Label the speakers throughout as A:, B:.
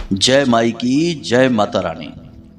A: जय माई की जय माता रानी,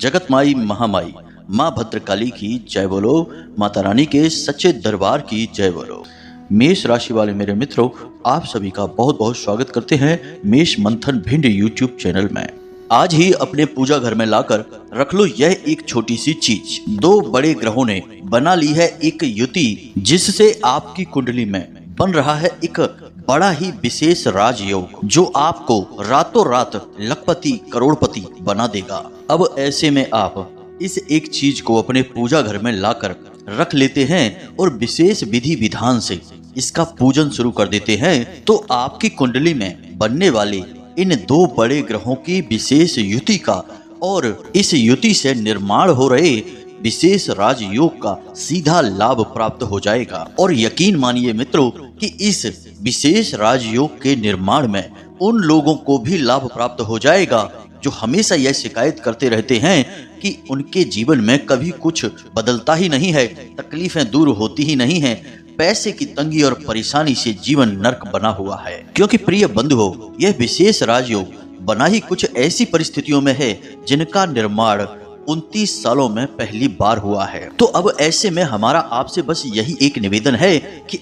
A: जगत माई महामाई माँ भद्रकाली की जय बोलो, माता रानी के सच्चे दरबार की जय बोलो। मेष राशि वाले मेरे मित्रों, आप सभी का बहुत बहुत स्वागत करते हैं मेष मंथन भिंड यूट्यूब चैनल में। आज ही अपने पूजा घर में लाकर रख लो यह एक छोटी सी चीज। दो बड़े ग्रहों ने बना ली है एक युति, जिससे आपकी कुंडली में बन रहा है एक बड़ा ही विशेष राजयोग, जो आपको रातों रात लखपति करोड़पति बना देगा। अब ऐसे में आप इस एक चीज को अपने पूजा घर में लाकर रख लेते हैं और विशेष विधि विधान से इसका पूजन शुरू कर देते हैं, तो आपकी कुंडली में बनने वाले इन दो बड़े ग्रहों की विशेष युति का और इस युति से निर्माण हो रहे विशेष राजयोग का सीधा लाभ प्राप्त हो जाएगा। और यकीन मानिए मित्रों कि इस विशेष राजयोग के निर्माण में उन लोगों को भी लाभ प्राप्त हो जाएगा जो हमेशा यह शिकायत करते रहते हैं कि उनके जीवन में कभी कुछ बदलता ही नहीं है, तकलीफें दूर होती ही नहीं है, पैसे की तंगी और परेशानी से जीवन नर्क बना हुआ है। क्योंकि प्रिय बंधुओं, यह विशेष राजयोग बना ही कुछ ऐसी परिस्थितियों में है जिनका निर्माण 29 सालों में पहली बार हुआ है। तो अब ऐसे में हमारा आपसे बस यही एक निवेदन है कि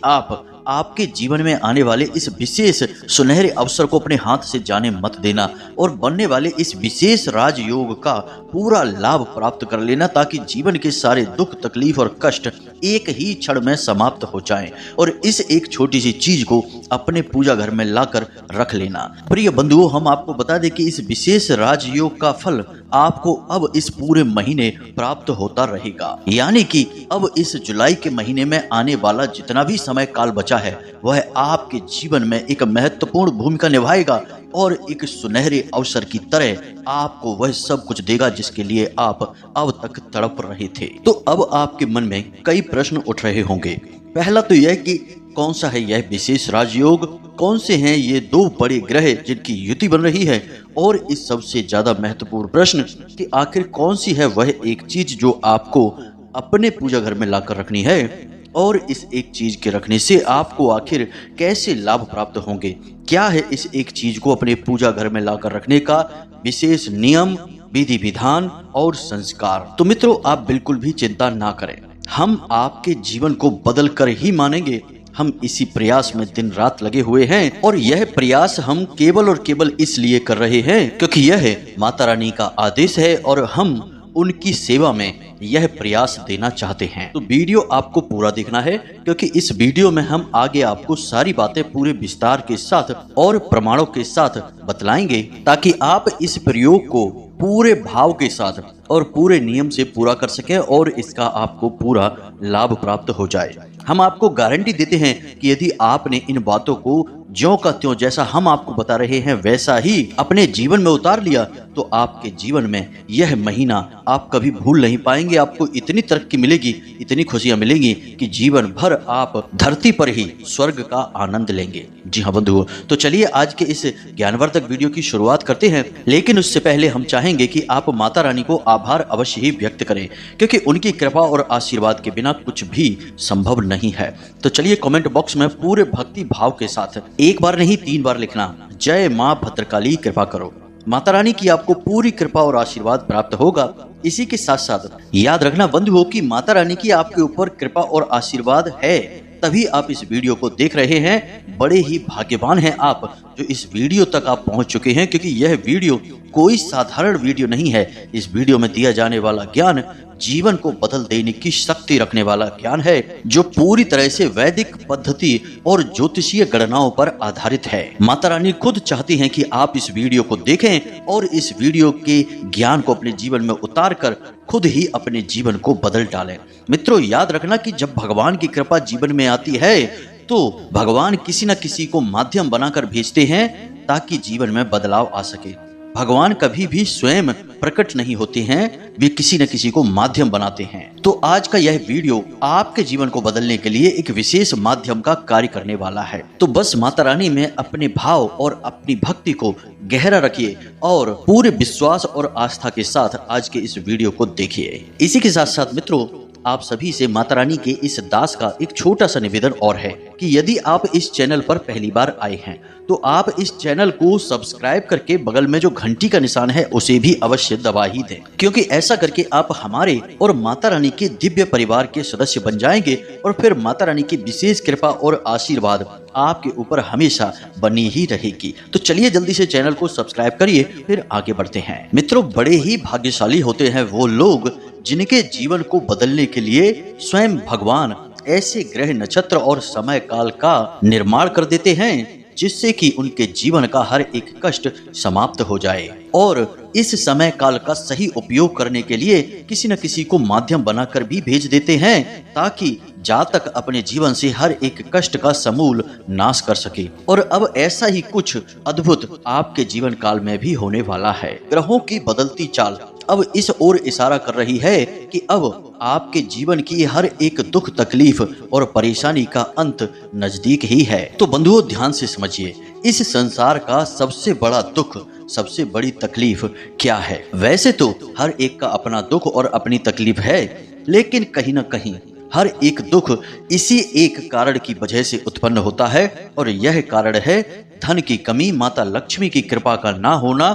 A: आपके जीवन में आने वाले इस विशेष सुनहरे अवसर को अपने हाथ से जाने मत देना और बनने वाले इस विशेष राजयोग का पूरा लाभ प्राप्त कर लेना, ताकि जीवन के सारे दुख तकलीफ और कष्ट एक ही क्षण में समाप्त हो जाएं और इस एक छोटी सी चीज को अपने पूजा घर में लाकर रख लेना। प्रिय बंधुओं, हम आपको बता दें कि इस विशेष राजयोग का फल आपको अब इस पूरे महीने प्राप्त होता रहेगा। यानी कि अब इस जुलाई के महीने में आने वाला जितना भी समय काल बचा है वह आपके जीवन में एक महत्वपूर्ण भूमिका निभाएगा और एक सुनहरे अवसर की तरह आपको वह सब कुछ देगा जिसके लिए आप अब तक तड़प रहे थे। तो अब आपके मन में कई प्रश्न उठ रहे होंगे। पहला तो यह कि कौन सा है यह विशेष राजयोग, कौन से हैं ये दो बड़े ग्रह जिनकी युति बन रही है, और इस सबसे ज्यादा महत्वपूर्ण प्रश्न कि आखिर कौन सी है वह एक चीज जो आपको अपने पूजा घर में लाकर रखनी है, और इस एक चीज के रखने से आपको आखिर कैसे लाभ प्राप्त होंगे। क्या है इस एक चीज को अपने पूजा घर में लाकर रखने का विशेष नियम, विधि विधान और संस्कार। तो मित्रों, आप बिल्कुल भी चिंता ना करें, हम आपके जीवन को बदल कर ही मानेंगे। हम इसी प्रयास में दिन रात लगे हुए हैं और यह प्रयास हम केवल और केवल इसलिए कर रहे हैं क्योंकि यह माता रानी का आदेश है और हम उनकी सेवा में यह प्रयास देना चाहते हैं। तो वीडियो आपको पूरा देखना है, क्योंकि इस वीडियो में हम आगे आपको सारी बातें पूरे विस्तार के साथ और प्रमाणों के साथ बतलाएंगे, ताकि आप इस प्रयोग को पूरे भाव के साथ और पूरे नियम से पूरा कर सकें और इसका आपको पूरा लाभ प्राप्त हो जाए। हम आपको गारंटी देते हैं कि यदि आपने इन बातों को ज्यों का त्यों जैसा हम आपको बता रहे हैं वैसा ही अपने जीवन में उतार लिया, तो आपके जीवन में यह महीना आप कभी भूल नहीं पाएंगे। आपको इतनी तरक्की मिलेगी, इतनी खुशियां मिलेंगी कि जीवन भर आप धरती पर ही स्वर्ग का आनंद लेंगे। जी हाँ बंधुओं, तो चलिए आज के इस ज्ञानवर्धक वीडियो की शुरुआत करते हैं। लेकिन उससे पहले हम चाहेंगे कि आप माता रानी को आभार अवश्य ही व्यक्त करें, क्योंकि उनकी कृपा और आशीर्वाद के बिना कुछ भी संभव नहीं है। तो चलिए कमेंट बॉक्स में पूरे भक्ति भाव के साथ एक बार नहीं 3 बार लिखना, जय माँ भद्रकाली कृपा करो। माता रानी की आपको पूरी कृपा और आशीर्वाद प्राप्त होगा। इसी के साथ साथ याद रखना बंधुओं कि माता रानी की आपके ऊपर कृपा और आशीर्वाद है, तभी आप इस वीडियो को देख रहे हैं। बड़े ही भाग्यवान हैं आप जो इस वीडियो तक आप पहुंच चुके हैं, क्योंकि यह वीडियो कोई साधारण वीडियो नहीं है। इस वीडियो में दिया जाने वाला ज्ञान जीवन को बदल देने की शक्ति रखने वाला ज्ञान है, जो पूरी तरह से वैदिक पद्धति और ज्योतिषीय गणनाओं पर आधारित है। माता रानी खुद चाहती हैं कि आप इस वीडियो को देखें और इस वीडियो के ज्ञान को अपने जीवन में उतार कर खुद ही अपने जीवन को बदल डालें। मित्रों, याद रखना कि जब भगवान की कृपा जीवन में आती है तो भगवान किसी न किसी को माध्यम बनाकर भेजते हैं ताकि जीवन में बदलाव आ सके। भगवान कभी भी स्वयं प्रकट नहीं होते हैं, वे किसी न किसी को माध्यम बनाते हैं। तो आज का यह वीडियो आपके जीवन को बदलने के लिए एक विशेष माध्यम का कार्य करने वाला है। तो बस माता रानी में अपने भाव और अपनी भक्ति को गहरा रखिए और पूरे विश्वास और आस्था के साथ आज के इस वीडियो को देखिए। इसी के साथ साथ मित्रों, आप सभी से माता रानी के इस दास का एक छोटा सा निवेदन और है कि यदि आप इस चैनल पर पहली बार आए हैं तो आप इस चैनल को सब्सक्राइब करके बगल में जो घंटी का निशान है उसे भी अवश्य दबा ही दें, क्योंकि ऐसा करके आप हमारे और माता रानी के दिव्य परिवार के सदस्य बन जाएंगे और फिर माता रानी की विशेष कृपा और आशीर्वाद आपके ऊपर हमेशा बनी ही रहेगी। तो चलिए जल्दी से चैनल को सब्सक्राइब करिए, फिर आगे बढ़ते हैं। मित्रों, बड़े ही भाग्यशाली होते हैं वो लोग जिनके जीवन को बदलने के लिए स्वयं भगवान ऐसे ग्रह नक्षत्र और समय काल का निर्माण कर देते हैं जिससे कि उनके जीवन का हर एक कष्ट समाप्त हो जाए और इस समय काल का सही उपयोग करने के लिए किसी न किसी को माध्यम बनाकर भी भेज देते हैं ताकि जातक अपने जीवन से हर एक कष्ट का समूल नाश कर सके। और अब ऐसा ही कुछ अद्भुत आपके जीवन काल में भी होने वाला है। ग्रहों की बदलती चाल अब इस ओर इशारा कर रही है कि अब आपके जीवन की हर एक दुख तकलीफ और परेशानी का अंत नजदीक ही है। तो बंधुओं, ध्यान से समझिए, इस संसार का सबसे बड़ा दुख, सबसे बड़ी तकलीफ क्या है? वैसे तो हर एक का अपना दुख और अपनी तकलीफ है, लेकिन कहीं न कहीं हर एक दुख इसी एक कारण की वजह से उत्पन्न होता है और यह कारण है धन की कमी, माता लक्ष्मी की कृपा का ना होना,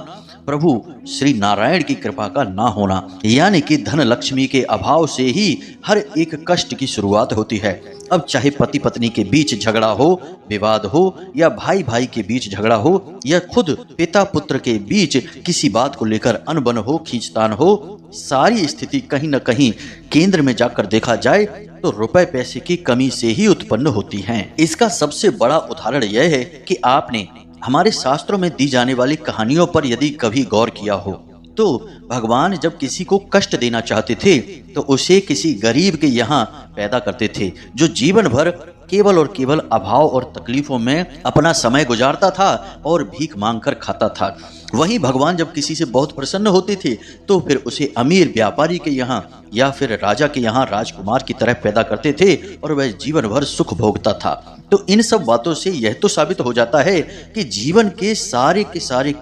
A: प्रभु श्री नारायण की कृपा का ना होना। यानी कि धन लक्ष्मी के अभाव से ही हर एक कष्ट की शुरुआत होती है। अब चाहे पति पत्नी के बीच झगड़ा हो, विवाद हो, या भाई भाई के बीच झगड़ा हो, या खुद पिता पुत्र के बीच किसी बात को लेकर अनबन हो, खींचतान हो, सारी स्थिति कहीं न कहीं केंद्र में जाकर देखा जाए तो रुपए पैसे की कमी से ही उत्पन्न होती हैं। इसका सबसे बड़ा उदाहरण यह है कि आपने हमारे शास्त्रों में दी जाने वाली कहानियों पर यदि कभी गौर किया हो तो भगवान जब किसी को कष्ट देना चाहते थे तो उसे किसी गरीब के यहाँ पैदा करते थे जो जीवन भर केवल और केवल अभाव और तकलीफों में अपना समय गुजारता था और भीख मांगकर खाता था। वहीं भगवान जब किसी से बहुत प्रसन्न होते थे तो फिर उसे अमीर व्यापारी के यहाँ या फिर राजा के यहाँ राजकुमार की तरह पैदा करते थे और वह जीवन भर सुख भोगता था। तो इन सब बातों से यह तो साबित हो जाता है कि जीवन के सारे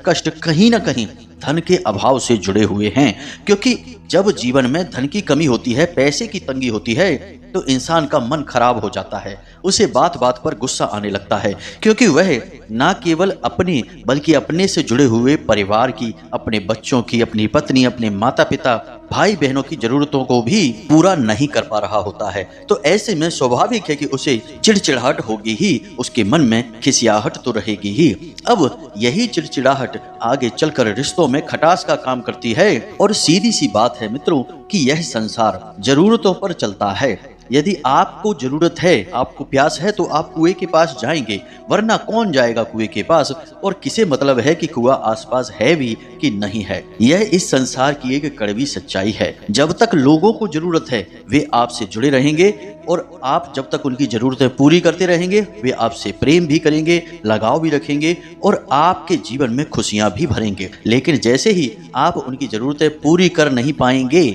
A: कष्ट कहीं ना कहीं धन के अभाव से जुड़े हुए हैं, क्योंकि जब जीवन में धन की कमी होती है, पैसे की तंगी होती है तो इंसान का मन खराब हो जाता है, उसे बात बात पर गुस्सा आने लगता है, क्योंकि वह ना केवल अपने बल्कि अपने से जुड़े हुए परिवार की, अपने बच्चों की, अपनी पत्नी, अपने माता पिता, भाई बहनों की जरूरतों को भी पूरा नहीं कर पा रहा होता है। तो ऐसे में स्वाभाविक है कि उसे चिड़चिड़ाहट होगी ही, उसके मन में खिसियाहट तो रहेगी ही। अब यही चिड़चिड़ाहट आगे चलकर रिश्तों में खटास का काम करती है और सीधी सी बात है मित्रों कि यह संसार जरूरतों पर चलता है। यदि आपको जरूरत है, आपको प्यास है तो आप कुएं के पास जाएंगे, वरना कौन जाएगा कुएं के पास? और किसे मतलब है कि कुआं आसपास है भी कि नहीं है? यह इस संसार की एक कड़वी सच्चाई है। जब तक लोगों को जरूरत है वे आपसे जुड़े रहेंगे और आप जब तक उनकी जरूरतें पूरी करते रहेंगे वे आपसे प्रेम भी करेंगे, लगाव भी रखेंगे और आपके जीवन में खुशियां भी भरेंगे। लेकिन जैसे ही आप उनकी जरूरतें पूरी कर नहीं पाएंगे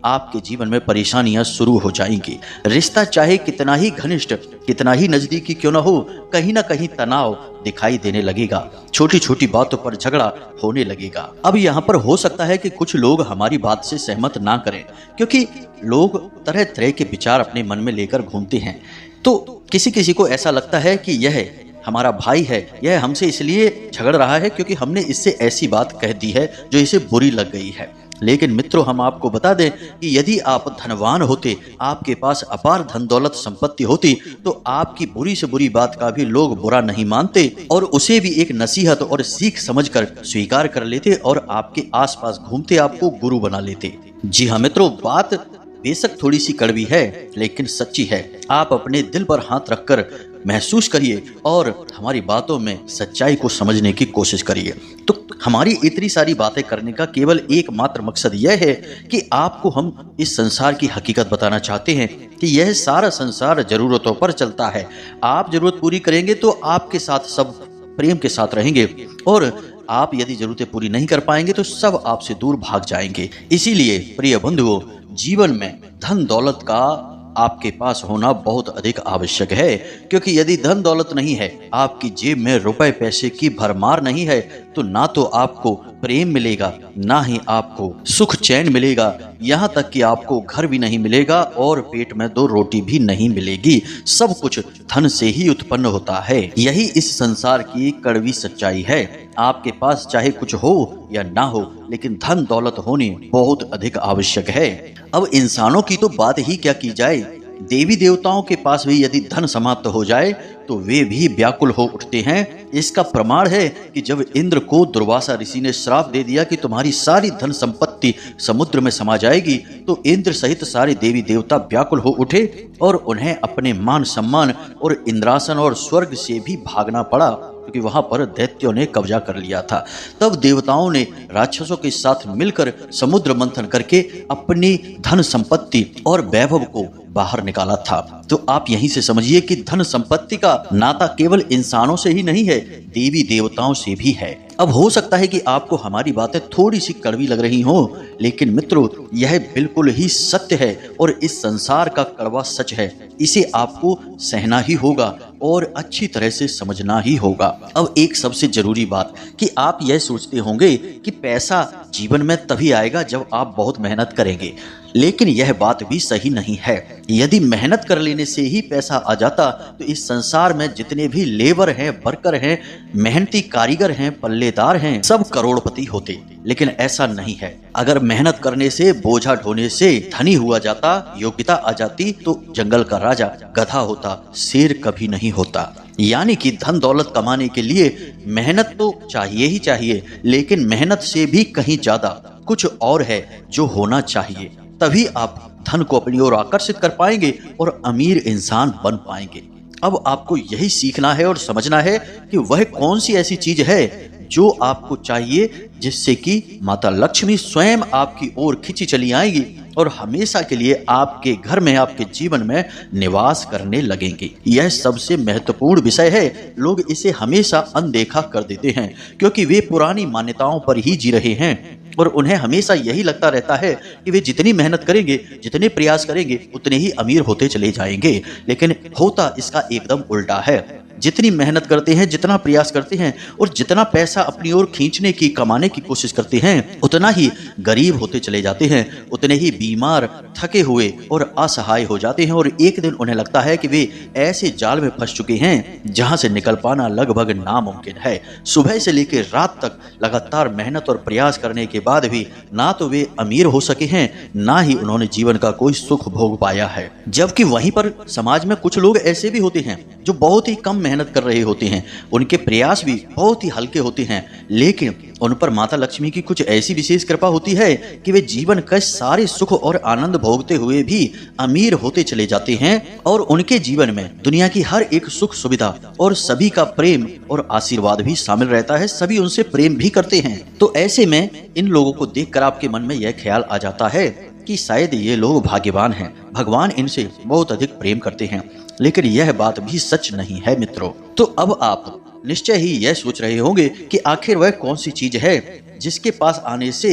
A: आपके जीवन में परेशानियां शुरू हो जाएंगी। रिश्ता चाहे कितना ही घनिष्ठ, कितना ही नजदीकी क्यों न हो, कहीं ना कहीं तनाव दिखाई देने लगेगा, छोटी छोटी बातों पर झगड़ा होने लगेगा। अब यहाँ पर हो सकता है कि कुछ लोग हमारी बात से सहमत ना करें, क्योंकि लोग तरह तरह के विचार अपने मन में लेकर घूमते हैं। तो किसी किसी को ऐसा लगता है कि यह हमारा भाई है, यह हमसे इसलिए झगड़ रहा है क्योंकि हमने इससे ऐसी बात कह दी है जो इसे बुरी लग गई है। लेकिन मित्रों, हम आपको बता दें कि यदि आप धनवान होते, आपके पास अपार धन दौलत संपत्ति होती, तो आपकी बुरी से बुरी बात का भी लोग बुरा नहीं मानते और उसे भी एक नसीहत और सीख समझकर स्वीकार कर लेते और आपके आसपास घूमते आपको गुरु बना लेते। जी हाँ मित्रों, बात बेशक थोड़ी सी कड़वी है लेकिन सच्ची है। आप अपने दिल पर हाथ रखकर महसूस करिए और हमारी बातों में सच्चाई को समझने की कोशिश करिए। तो हमारी इतनी सारी बातें करने का केवल एकमात्र मकसद यह है कि आपको हम इस संसार की हकीकत बताना चाहते हैं कि यह सारा संसार जरूरतों पर चलता है। आप जरूरत पूरी करेंगे तो आपके साथ सब प्रेम के साथ रहेंगे और आप यदि जरूरतें पूरी नहीं कर पाएंगे तो सब आपसे दूर भाग जाएंगे। इसीलिए प्रिय बंधुओं, जीवन में धन दौलत का आपके पास होना बहुत अधिक आवश्यक है, क्योंकि यदि धन दौलत नहीं है, आपकी जेब में रुपए पैसे की भरमार नहीं है, तो ना तो आपको प्रेम मिलेगा, ना ही आपको सुख चैन मिलेगा, यहाँ तक कि आपको घर भी नहीं मिलेगा और पेट में 2 रोटी भी नहीं मिलेगी। सब कुछ धन से ही उत्पन्न होता है। यही इस संसार की कड़वी सच्चाई है। आपके पास चाहे कुछ हो या ना हो, लेकिन धन दौलत होनी बहुत अधिक आवश्यक है। अब इंसानों की तो बात ही क्या की जाए, देवी देवताओं के पास भी यदि धन समाप्त हो जाए तो वे भी व्याकुल हो उठते हैं। इसका प्रमाण है कि जब इंद्र को दुर्वासा ऋषि ने श्राप दे दिया कि तुम्हारी सारी धन संपत्ति समुद्र में समा जाएगी, तो इंद्र सहित सारे देवी देवता व्याकुल हो उठे और उन्हें अपने मान सम्मान और इंद्रासन और स्वर्ग से भी भागना पड़ा, क्योंकि वहां पर दैत्यों ने कब्जा कर लिया था। तब देवताओं ने राक्षसों के साथ मिलकर समुद्र मंथन करके अपनी धन संपत्ति और वैभव को बाहर निकाला था। तो आप यहीं से समझिए कि धन संपत्ति का नाता केवल इंसानों से ही नहीं है, देवी देवताओं से भी है। अब हो सकता है कि आपको हमारी बातें थोड़ी सी कड़वी लग रही हों, लेकिन मित्रों यह बिल्कुल ही सत्य है और इस संसार का कड़वा सच है। इसे आपको सहना ही होगा और अच्छी तरह से समझना ही होगा। अब एक सबसे जरूरी बात कि आप यह सोचते होंगे कि पैसा जीवन में तभी आएगा जब आप बहुत मेहनत करेंगे, लेकिन यह बात भी सही नहीं है। यदि मेहनत कर लेने से ही पैसा आ जाता तो इस संसार में जितने भी लेबर हैं, वर्कर हैं, मेहनती कारीगर हैं, पल्लेदार हैं, सब करोड़पति होते। लेकिन ऐसा नहीं है। अगर मेहनत करने से, बोझा ढोने से धनी हुआ जाता, योग्यता आ जाती, तो जंगल का राजा गधा होता, शेर कभी नहीं होता। यानी कि धन दौलत कमाने के लिए मेहनत तो चाहिए ही चाहिए, लेकिन मेहनत से भी कहीं ज्यादा कुछ और है जो होना चाहिए। तभी आप धन को अपनी ओर आकर्षित कर पाएंगे और अमीर इंसान बन पाएंगे। अब आपको यही सीखना है और समझना है कि वह कौन सी ऐसी चीज है जो आपको चाहिए, जिससे कि माता लक्ष्मी स्वयं आपकी ओर खिंची चली आएगी और हमेशा के लिए आपके घर में, आपके जीवन में निवास करने लगेंगे। यह सबसे महत्वपूर्ण विषय है। लोग इसे हमेशा अनदेखा कर देते हैं, क्योंकि वे पुरानी मान्यताओं पर ही जी रहे हैं और उन्हें हमेशा यही लगता रहता है कि वे जितनी मेहनत करेंगे, जितने प्रयास करेंगे, उतने ही अमीर होते चले जाएंगे। लेकिन होता इसका एकदम उल्टा है। जितनी मेहनत करते हैं, जितना प्रयास करते हैं और जितना पैसा अपनी ओर खींचने की, कमाने की कोशिश करते हैं, उतना ही गरीब होते चले जाते हैं, उतने ही बीमार, थके हुए और असहाय हो जाते हैं और एक दिन उन्हें लगता है कि वे ऐसे जाल में फंस चुके हैं जहां से निकल पाना लगभग नामुमकिन है। सुबह से लेकर रात तक लगातार मेहनत और प्रयास करने के बाद भी ना तो वे अमीर हो सके हैं, ना ही उन्होंने जीवन का कोई सुख भोग पाया है। जबकि वहीं पर समाज में कुछ लोग ऐसे भी होते हैं जो बहुत ही कम मेहनत कर रहे होते हैं, उनके प्रयास भी बहुत ही हल्के होते हैं, लेकिन उन पर माता लक्ष्मी की कुछ ऐसी विशेष कृपा होती है कि वे जीवन का सारे सुख और आनंद भोगते हुए भी अमीर होते चले जाते हैं और उनके जीवन में दुनिया की हर एक सुख सुविधा और सभी का प्रेम और आशीर्वाद भी शामिल रहता है। सभी उनसे प्रेम भी करते हैं। तो ऐसे में इन लोगों को देखकर आपके मन में यह ख्याल आ जाता है कि शायद ये लोग भाग्यवान हैं, भगवान इनसे बहुत अधिक प्रेम करते हैं। लेकिन यह बात भी सच नहीं है मित्रों। तो अब आप निश्चय ही यह सोच रहे होंगे कि आखिर वह कौन सी चीज है जिसके पास आने से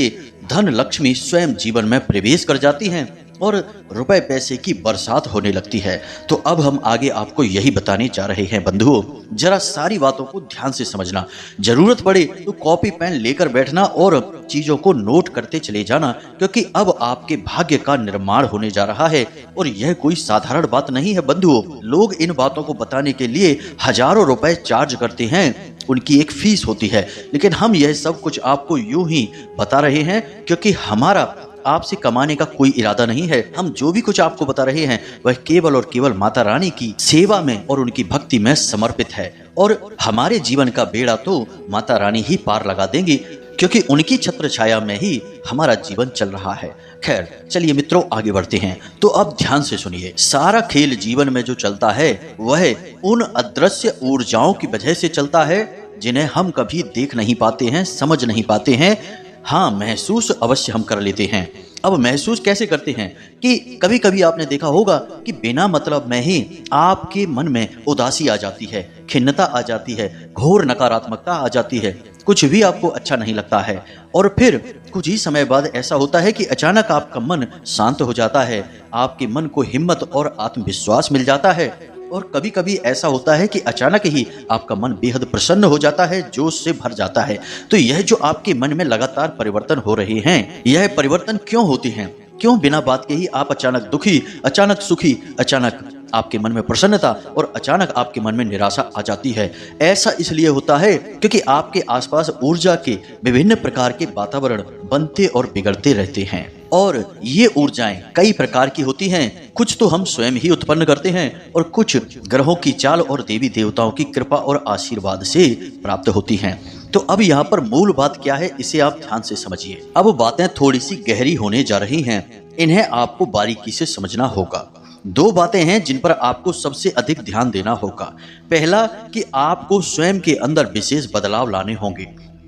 A: धन लक्ष्मी स्वयं जीवन में प्रवेश कर जाती हैं और रुपए पैसे की बरसात होने लगती है। तो अब हम आगे आपको यही बताने जा रहे हैं बंधुओं। जरा सारी बातों को ध्यान से समझना, जरूरत पड़े तो कॉपी पेन लेकर बैठना और चीजों को नोट करते चले जाना, क्योंकि अब आपके भाग्य का निर्माण होने जा रहा है और यह कोई साधारण बात नहीं है बंधुओं। लोग इन बातों को बताने के लिए हजारों रुपए चार्ज करते हैं, उनकी एक फीस होती है। लेकिन हम यह सब कुछ आपको यूं ही बता रहे हैं क्योंकि हमारा आपसे कमाने का कोई इरादा नहीं है। हम जो भी कुछ आपको बता रहे हैं वह केवल और केवल माता रानी की सेवा में और उनकी भक्ति में समर्पित है और हमारे जीवन का बेड़ा तो माता रानी ही पार लगा देंगी, क्योंकि उनकी छत्र छाया में ही हमारा जीवन चल रहा है। खैर चलिए मित्रों आगे बढ़ते हैं। तो अब ध्यान से सुनिए, सारा खेल जीवन में जो चलता है वह उन अदृश्य ऊर्जाओं की वजह से चलता है जिन्हें हम कभी देख नहीं पाते हैं, समझ नहीं पाते हैं। हाँ, महसूस अवश्य हम कर लेते हैं। अब महसूस कैसे करते हैं कि कभी कभी आपने देखा होगा कि बिना मतलब में ही आपके मन में उदासी आ जाती है, खिन्नता आ जाती है, घोर नकारात्मकता आ जाती है, कुछ भी आपको अच्छा नहीं लगता है और फिर कुछ ही समय बाद ऐसा होता है कि अचानक आपका मन शांत हो जाता है, आपके मन को हिम्मत और आत्मविश्वास मिल जाता है और कभी कभी ऐसा होता है कि अचानक ही आपका मन बेहद प्रसन्न हो जाता है, जोश से भर जाता है। तो यह जो आपके मन में लगातार परिवर्तन हो रहे हैं, यह परिवर्तन क्यों होते हैं? क्यों बिना बात के ही आप अचानक दुखी, अचानक सुखी, अचानक आपके मन में प्रसन्नता और अचानक आपके मन में निराशा आ जाती है? ऐसा इसलिए होता है क्योंकि आपके आसपास ऊर्जा के विभिन्न प्रकार के वातावरण बनते और बिगड़ते रहते हैं, और ये ऊर्जाएं कई प्रकार की होती हैं। कुछ तो हम स्वयं ही उत्पन्न करते हैं और कुछ ग्रहों की चाल और देवी देवताओं की कृपा और आशीर्वाद से प्राप्त होती हैं। तो अब यहाँ पर मूल बात क्या है, इसे आप ध्यान से समझिए। अब बातें थोड़ी सी गहरी होने जा रही हैं, इन्हें आपको बारीकी से समझना होगा। दो बातें हैं जिन पर आपको सबसे अधिक ध्यान देना होगा। पहला कि आपको स्वयं के अंदर विशेष बदलाव लाने होंगे।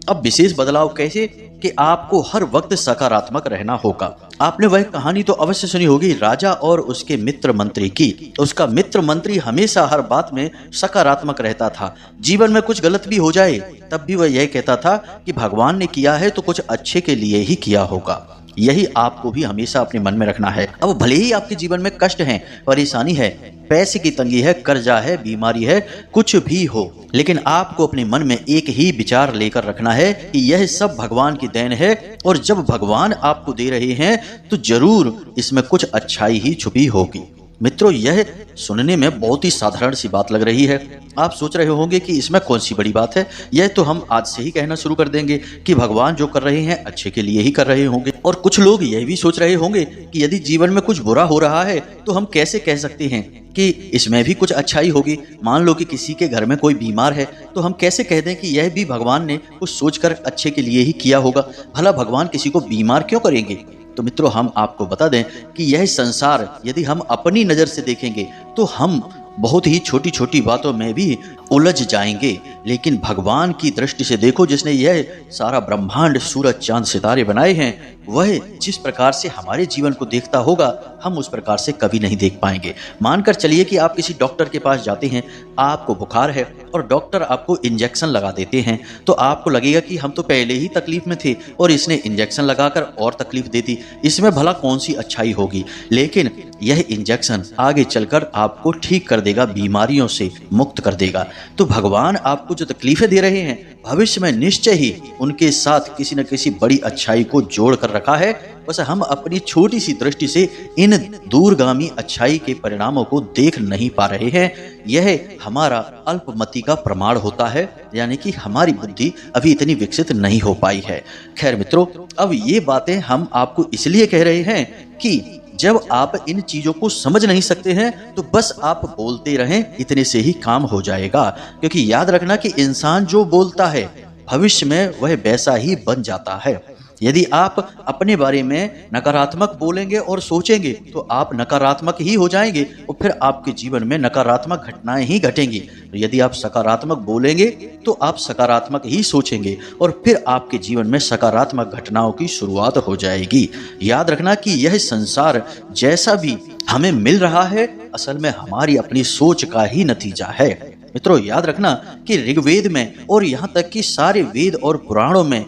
A: अब विशेष बदलाव कैसे? कि आपको हर वक्त सकारात्मक रहना होगा। आपने वह कहानी तो अवश्य सुनी होगी, राजा और उसके मित्र मंत्री की। उसका मित्र मंत्री हमेशा हर बात में सकारात्मक रहता था। जीवन में कुछ गलत भी हो जाए तब भी वह यह कहता था कि भगवान ने किया है तो कुछ अच्छे के लिए ही किया होगा। यही आपको भी हमेशा अपने मन में रखना है। अब भले ही आपके जीवन में कष्ट है, परेशानी है, पैसे की तंगी है, कर्जा है, बीमारी है, कुछ भी हो, लेकिन आपको अपने मन में एक ही विचार लेकर रखना है कि यह सब भगवान की देन है, और जब भगवान आपको दे रहे हैं तो जरूर इसमें कुछ अच्छाई ही छुपी होगी। मित्रों, यह सुनने में बहुत ही साधारण सी बात लग रही है। आप सोच रहे होंगे कि इसमें कौन सी बड़ी बात है, यह तो हम आज से ही कहना शुरू कर देंगे कि भगवान जो कर रहे हैं अच्छे के लिए ही कर रहे होंगे। और कुछ लोग यह भी सोच रहे होंगे कि यदि जीवन में कुछ बुरा हो रहा है तो हम कैसे कह सकते हैं कि इसमें भी कुछ अच्छाई होगी। मान लो कि किसी के घर में कोई बीमार है तो हम कैसे कह दें कि यह भी भगवान ने कुछ सोचकर अच्छे के लिए ही किया होगा। भला भगवान किसी को बीमार क्यों करेंगे? तो मित्रों, हम आपको बता दें कि यह संसार यदि हम अपनी नज़र से देखेंगे तो हम बहुत ही छोटी छोटी बातों में भी उलझ जाएंगे, लेकिन भगवान की दृष्टि से देखो, जिसने यह सारा ब्रह्मांड, सूरज, चांद, सितारे बनाए हैं, वह जिस प्रकार से हमारे जीवन को देखता होगा हम उस प्रकार से कभी नहीं देख पाएंगे। मानकर चलिए कि आप किसी डॉक्टर के पास जाते हैं, आपको बुखार है और डॉक्टर आपको इंजेक्शन लगा देते हैं, तो आपको लगेगा कि हम तो पहले ही तकलीफ में थे और इसने इंजेक्शन लगाकर और तकलीफ दे दी, इसमें भला कौन सी अच्छाई होगी। लेकिन यह इंजेक्शन आगे चलकर आपको ठीक कर देगा, बीमारियों से मुक्त कर देगा। तो भगवान आपको जो तकलीफें दे रहे हैं, भविष्य में निश्चय ही उनके साथ किसी न किसी बड़ी अच्छाई को जोड़ कर रखा है। बस हम अपनी छोटी सी दृष्टि से इन दूरगामी अच्छाई के परिणामों को देख नहीं पा रहे हैं। यह हमारा अल्पमति का प्रमाण होता है, यानी कि हमारी बुद्धि अभी इतनी विकसित नहीं हो पाई है। खैर मित्रों, अब ये बातें हम आपको इसलिए कह रहे हैं कि जब आप इन चीजों को समझ नहीं सकते हैं तो बस आप बोलते रहें, इतने से ही काम हो जाएगा। क्योंकि याद रखना कि इंसान जो बोलता है भविष्य में वह वैसा ही बन जाता है। यदि आप अपने बारे में नकारात्मक बोलेंगे और सोचेंगे तो आप नकारात्मक ही हो जाएंगे और फिर आपके जीवन में नकारात्मक घटनाएं ही घटेंगी। तो यदि आप सकारात्मक बोलेंगे तो आप सकारात्मक ही सोचेंगे और फिर आपके जीवन में सकारात्मक घटनाओं की शुरुआत हो जाएगी। याद रखना कि यह संसार जैसा भी हमें मिल रहा है असल में हमारी अपनी सोच का ही नतीजा है। मित्रों, याद रखना कि ऋग्वेद में और यहाँ तक कि सारे वेद और पुराणों में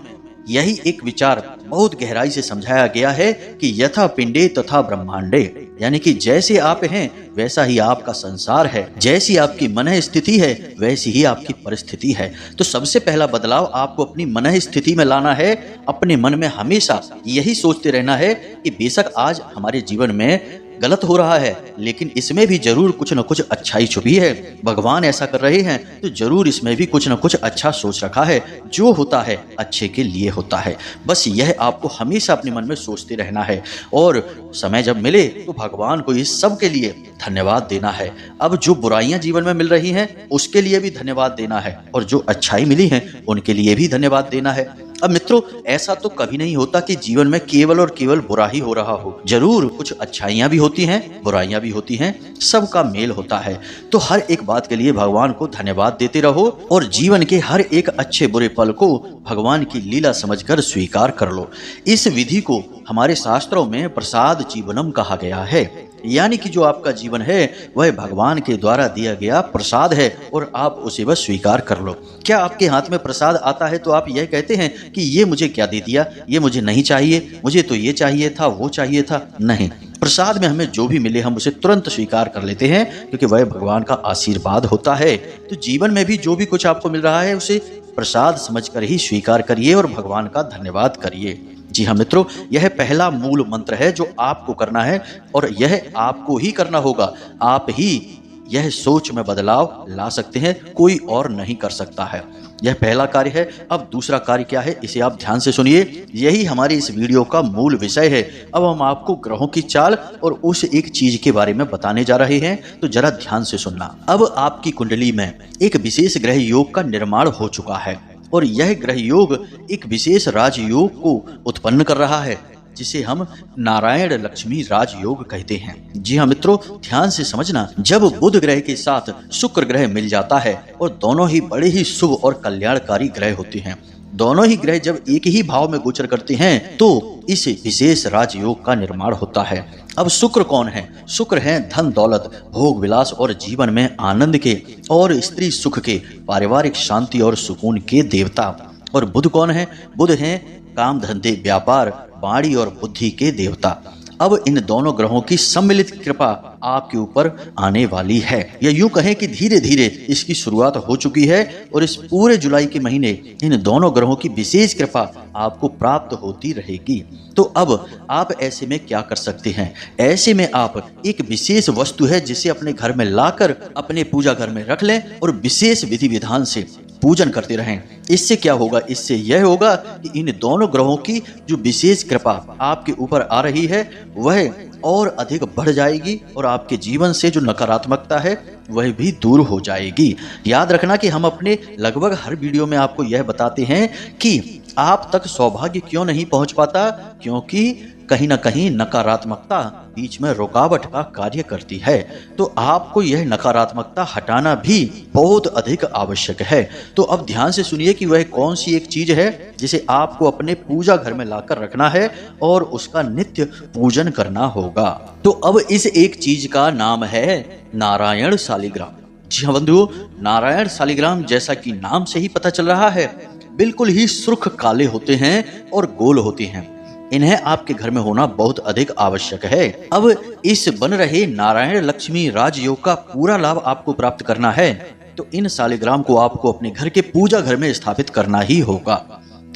A: यही एक विचार बहुत गहराई से समझाया गया है कि यथा पिंडे तथा ब्रह्मांडे, यानी कि जैसे आप हैं वैसा ही आपका संसार है, जैसी आपकी मन स्थिति है वैसी ही आपकी परिस्थिति है। तो सबसे पहला बदलाव आपको अपनी मन स्थिति में लाना है। अपने मन में हमेशा यही सोचते रहना है कि बेशक आज हमारे जीवन में गलत हो रहा है लेकिन इसमें भी जरूर कुछ न कुछ अच्छाई छुपी है। भगवान ऐसा कर रहे हैं तो जरूर इसमें भी कुछ न कुछ अच्छा सोच रखा है। जो होता है अच्छे के लिए होता है। बस यह आपको हमेशा अपने मन में सोचते रहना है और समय जब मिले तो भगवान को इस सब के लिए धन्यवाद देना है। अब जो बुराइयां जीवन में मिल रही हैं उसके लिए भी धन्यवाद देना है और जो अच्छाई मिली है उनके लिए भी धन्यवाद देना है। अब मित्रों, ऐसा तो कभी नहीं होता कि जीवन में केवल और केवल बुरा ही हो रहा हो। जरूर कुछ अच्छाइयां भी होती हैं, बुराइयां भी होती हैं, सबका मेल होता है। तो हर एक बात के लिए भगवान को धन्यवाद देते रहो और जीवन के हर एक अच्छे बुरे पल को भगवान की लीला समझकर स्वीकार कर लो। इस विधि को हमारे शास्त्रों में प्रसाद जीवनम कहा गया है, यानी कि जो आपका जीवन है वह भगवान के द्वारा दिया गया प्रसाद है और आप उसे बस स्वीकार कर लो। क्या आपके हाथ में प्रसाद आता है तो आप यह कहते हैं कि ये मुझे क्या दे दिया, ये मुझे नहीं चाहिए, मुझे तो ये चाहिए था, वो चाहिए था? नहीं, प्रसाद में हमें जो भी मिले हम उसे तुरंत स्वीकार कर लेते हैं, क्योंकि वह भगवान का आशीर्वाद होता है। तो जीवन में भी जो भी कुछ आपको मिल रहा है उसे प्रसाद समझकर ही स्वीकार करिए और भगवान का धन्यवाद करिए। जी हाँ मित्रों, यह पहला मूल मंत्र है जो आपको करना है और यह आपको ही करना होगा। आप ही यह सोच में बदलाव ला सकते हैं, कोई और नहीं कर सकता है। यह पहला कार्य है। अब दूसरा कार्य क्या है, इसे आप ध्यान से सुनिए। यही हमारी इस वीडियो का मूल विषय है। अब हम आपको ग्रहों की चाल और उस एक चीज के बारे में बताने जा रहे हैं, तो जरा ध्यान से सुनना। अब आपकी कुंडली में एक विशेष ग्रह योग का निर्माण हो चुका है और यह ग्रह योग एक विशेष राजयोग को उत्पन्न कर रहा है, जिसे हम नारायण लक्ष्मी राजयोग कहते हैं। जी हाँ मित्रों, ध्यान से समझना। जब बुध ग्रह के साथ शुक्र ग्रह मिल जाता है और दोनों ही बड़े ही शुभ और कल्याणकारी ग्रह होते हैं, दोनों ही ग्रह जब एक ही भाव में गोचर करते हैं तो इस विशेष राजयोग का निर्माण होता है। अब शुक्र कौन है? शुक्र है धन दौलत, भोग विलास और जीवन में आनंद के और स्त्री सुख के, पारिवारिक शांति और सुकून के देवता। और बुध कौन है? बुध है काम धंधे, व्यापार, वाणी और बुद्धि के देवता। अब इन दोनों ग्रहों की सम्मिलित कृपा आपके ऊपर आने वाली है, या यूं कहें कि धीरे धीरे इसकी शुरुआत हो चुकी है और इस पूरे जुलाई के महीने इन दोनों ग्रहों की विशेष कृपा आपको प्राप्त होती रहेगी। तो अब आप ऐसे में क्या कर सकते हैं? ऐसे में आप एक विशेष वस्तु है जिसे अपने घर में लाकर अपने पूजा घर में रख लें और विशेष विधि विधान से पूजन करते रहें। इससे क्या होगा? इससे यह होगा कि इन दोनों ग्रहों की जो विशेष कृपा आपके ऊपर आ रही है वह और अधिक बढ़ जाएगी और आपके जीवन से जो नकारात्मकता है वह भी दूर हो जाएगी। याद रखना कि हम अपने लगभग हर वीडियो में आपको यह बताते हैं कि आप तक सौभाग्य क्यों नहीं पहुंच पाता, क्योंकि कहीं ना कहीं नकारात्मकता बीच में रुकावट का कार्य करती है। तो आपको यह नकारात्मकता हटाना भी बहुत अधिक आवश्यक है। तो अब ध्यान से सुनिए कि वह कौन सी एक चीज है जिसे आपको अपने पूजा घर में लाकर रखना है और उसका नित्य पूजन करना होगा। तो अब इस एक चीज का नाम है नारायण शालिग्राम। जी हाँ बंधुओं, नारायण शालिग्राम जैसा कि नाम से ही पता चल रहा है बिल्कुल ही सुर्ख काले होते हैं और गोल होते हैं। इन्हें आपके घर में होना बहुत अधिक आवश्यक है। अब इस बन रहे नारायण लक्ष्मी राजयोग का पूरा लाभ आपको प्राप्त करना है तो इन शालिग्राम को आपको अपने घर के पूजा घर में स्थापित करना ही होगा।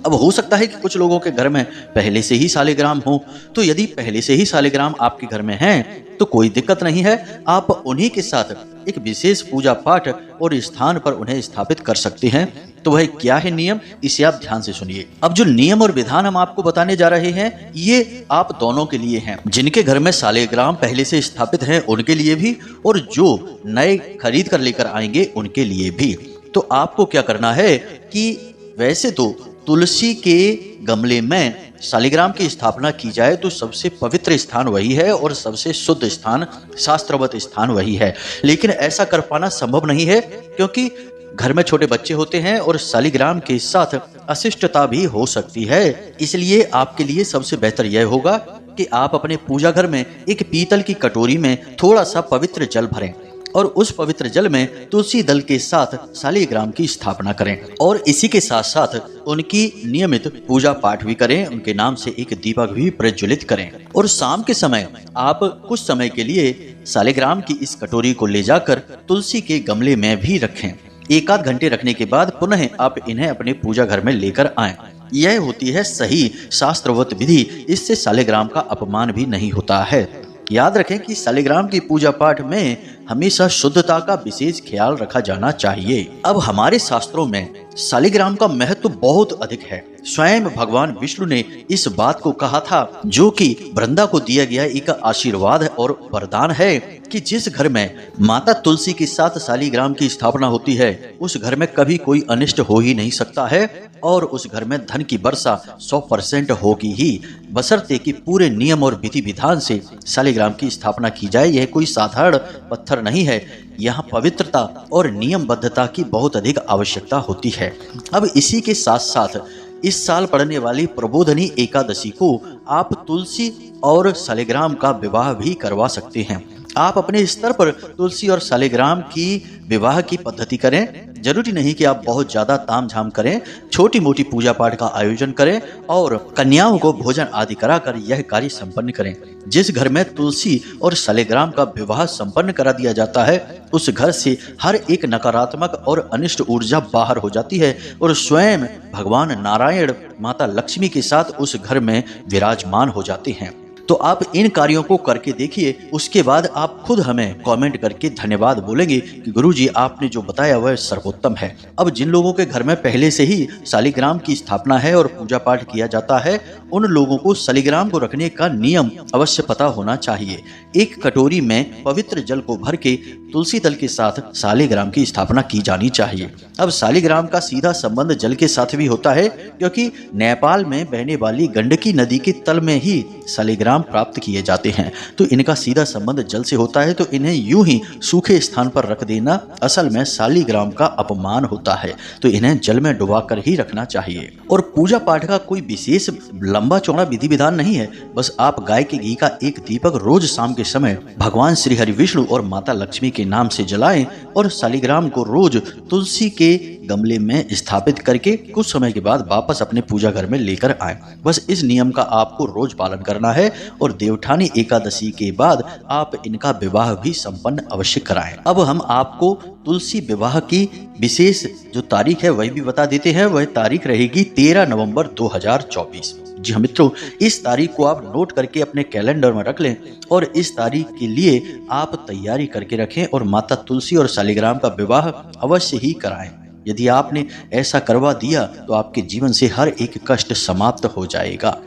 A: अब हो सकता है कि कुछ लोगों के घर में पहले से ही शालिग्राम हो, तो यदि पहले से ही शालिग्राम आपके घर में हैं तो कोई दिक्कत नहीं है। आप उन्हीं के साथ एक विशेष पूजा पाठ और स्थान पर उन्हें स्थापित कर सकते हैं। तो वह क्या है नियम, इसे आप ध्यान से सुनिए। अब जो नियम और विधान हम आपको बताने जा रहे हैं ये आप दोनों के लिए हैं, जिनके घर में शालिग्राम पहले से स्थापित हैं उनके लिए भी और जो नए खरीद कर लेकर आएंगे उनके लिए भी। तो आपको क्या करना है कि वैसे तो तुलसी के गमले में शालिग्राम की स्थापना की जाए तो सबसे पवित्र स्थान वही है और सबसे शुद्ध स्थान, शास्त्रवत स्थान वही है, लेकिन ऐसा कर पाना संभव नहीं है क्योंकि घर में छोटे बच्चे होते हैं और शालिग्राम के साथ अशिष्टता भी हो सकती है। इसलिए आपके लिए सबसे बेहतर यह होगा कि आप अपने पूजा घर में एक पीतल की कटोरी में थोड़ा सा पवित्र जल भरें और उस पवित्र जल में तुलसी दल के साथ शालिग्राम की स्थापना करें और इसी के साथ साथ उनकी नियमित पूजा पाठ भी करें, उनके नाम से एक दीपक भी प्रज्वलित करें और शाम के समय आप कुछ समय के लिए शालिग्राम की इस कटोरी को ले जाकर तुलसी के गमले में भी रखें। एक आध घंटे रखने के बाद पुनः आप इन्हें अपने पूजा घर में लेकर आएं। यह होती है सही शास्त्रवत विधि, इससे शालिग्राम का अपमान भी नहीं होता है। याद रखें कि शालिग्राम की पूजा पाठ में हमेशा शुद्धता का विशेष ख्याल रखा जाना चाहिए। अब हमारे शास्त्रों में शालिग्राम का महत्व बहुत अधिक है। स्वयं भगवान विष्णु ने इस बात को कहा था, जो कि वृंदा को दिया गया एक आशीर्वाद और वरदान है कि जिस घर में माता तुलसी के साथ शालिग्राम की स्थापना होती है उस घर में कभी कोई अनिष्ट हो ही नहीं सकता है और उस घर में धन की वर्षा 100% होगी ही, बशर्ते कि पूरे नियम और विधि विधान से शालिग्राम की स्थापना की जाए। यह कोई साधारण पत्थर नहीं है, यहाँ पवित्रता और नियमबद्धता की बहुत अधिक आवश्यकता होती है। अब इसी के साथ साथ इस साल पड़ने वाली प्रबोधनी एकादशी को आप तुलसी और शालिग्राम का विवाह भी करवा सकते हैं। आप अपने स्तर पर तुलसी और सालिग्राम की विवाह की पद्धति करें। जरूरी नहीं कि आप बहुत ज्यादा तामझाम करें, छोटी मोटी पूजा पाठ का आयोजन करें और कन्याओं को भोजन आदि कराकर यह कार्य संपन्न करें। जिस घर में तुलसी और सालिग्राम का विवाह संपन्न करा दिया जाता है, उस घर से हर एक नकारात्मक और अनिष्ट ऊर्जा बाहर हो जाती है और स्वयं भगवान नारायण माता लक्ष्मी के साथ उस घर में विराजमान हो जाते हैं। तो आप इन कार्यों को करके देखिए, उसके बाद आप खुद हमें कमेंट करके धन्यवाद बोलेंगे कि गुरुजी आपने जो बताया वह सर्वोत्तम है। अब जिन लोगों के घर में पहले से ही सालिग्राम की स्थापना है और पूजा पाठ किया जाता है, उन लोगों को सालिग्राम को रखने का नियम अवश्य पता होना चाहिए। एक कटोरी में पवित्र जल को भर के तुलसी दल के साथ सालिग्राम की स्थापना की जानी चाहिए। अब सालिग्राम का सीधा संबंध जल के साथ भी होता है, क्योंकि नेपाल में बहने वाली गंडकी नदी के तल में ही सालिग्राम प्राप्त किए जाते हैं। तो इनका सीधा संबंध जल से होता है, तो इन्हें यूं ही सूखे स्थान पर रख देना असल में सालिग्राम का अपमान होता है। तो इन्हें जल में डुबाकर ही रखना चाहिए। और पूजा पाठ का कोई विशेष लंबा चौड़ा विधि विधान नहीं है। बस आप गाय के घी का एक दीपक रोज शाम के समय भगवान श्री हरि विष्णु और माता लक्ष्मी के नाम से जलाएं और सालिग्राम को रोज तुलसी के गमले में स्थापित करके कुछ समय के बाद वापस अपने पूजा घर में लेकर आएं। बस इस नियम का आपको रोज पालन करना है और देवठानी एकादशी के बाद आप इनका विवाह भी संपन्न अवश्य कराएं। अब हम आपको तुलसी विवाह की विशेष जो तारीख है वही भी बता देते हैं। वह तारीख रहेगी 13 नवंबर 2024। जी हाँ मित्रों, इस तारीख को आप नोट करके अपने कैलेंडर में रख लें और इस तारीख के लिए आप तैयारी करके रखें और माता तुलसी और सालिग्राम का विवाह अवश्य ही कराएं। यदि आपने ऐसा करवा दिया तो आपके जीवन से हर एक कष्ट समाप्त हो जाएगा।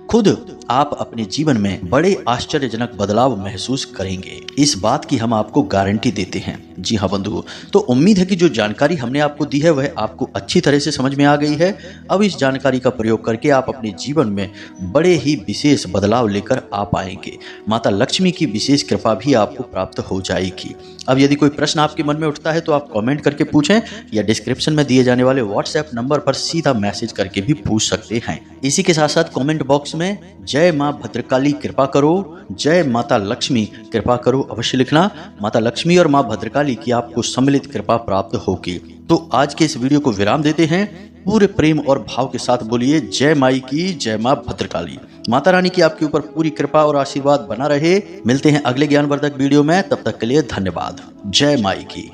A: खुद आप अपने जीवन में बड़े आश्चर्यजनक बदलाव महसूस करेंगे, इस बात की हम आपको गारंटी देते हैं। जी हाँ बंधुओं, तो उम्मीद है कि जो जानकारी हमने आपको दी है वह आपको अच्छी तरह से समझ में आ गई है। अब इस जानकारी का प्रयोग करके आप अपने जीवन में बड़े ही विशेष बदलाव लेकर आ पाएंगे। माता लक्ष्मी की विशेष कृपा भी आपको प्राप्त हो जाएगी। अब यदि कोई प्रश्न आपके मन में उठता है तो आप कमेंट करके पूछें या डिस्क्रिप्शन में दिए जाने वाले व्हाट्सएप नंबर पर सीधा मैसेज करके भी पूछ सकते हैं। इसी के साथ साथ कमेंट बॉक्स में जय मां भद्रकाली कृपा करो, जय माता लक्ष्मी कृपा करो अवश्य लिखना। माता लक्ष्मी और मां भद्रकाली की आपको सम्मिलित कृपा प्राप्त होगी। तो आज के इस वीडियो को विराम देते हैं। पूरे प्रेम और भाव के साथ बोलिए जय माई की, जय मां भद्रकाली। माता रानी की आपके ऊपर पूरी कृपा और आशीर्वाद बना रहे। मिलते हैं अगले ज्ञानवर्धक वीडियो में, तब तक के लिए धन्यवाद। जय माई की।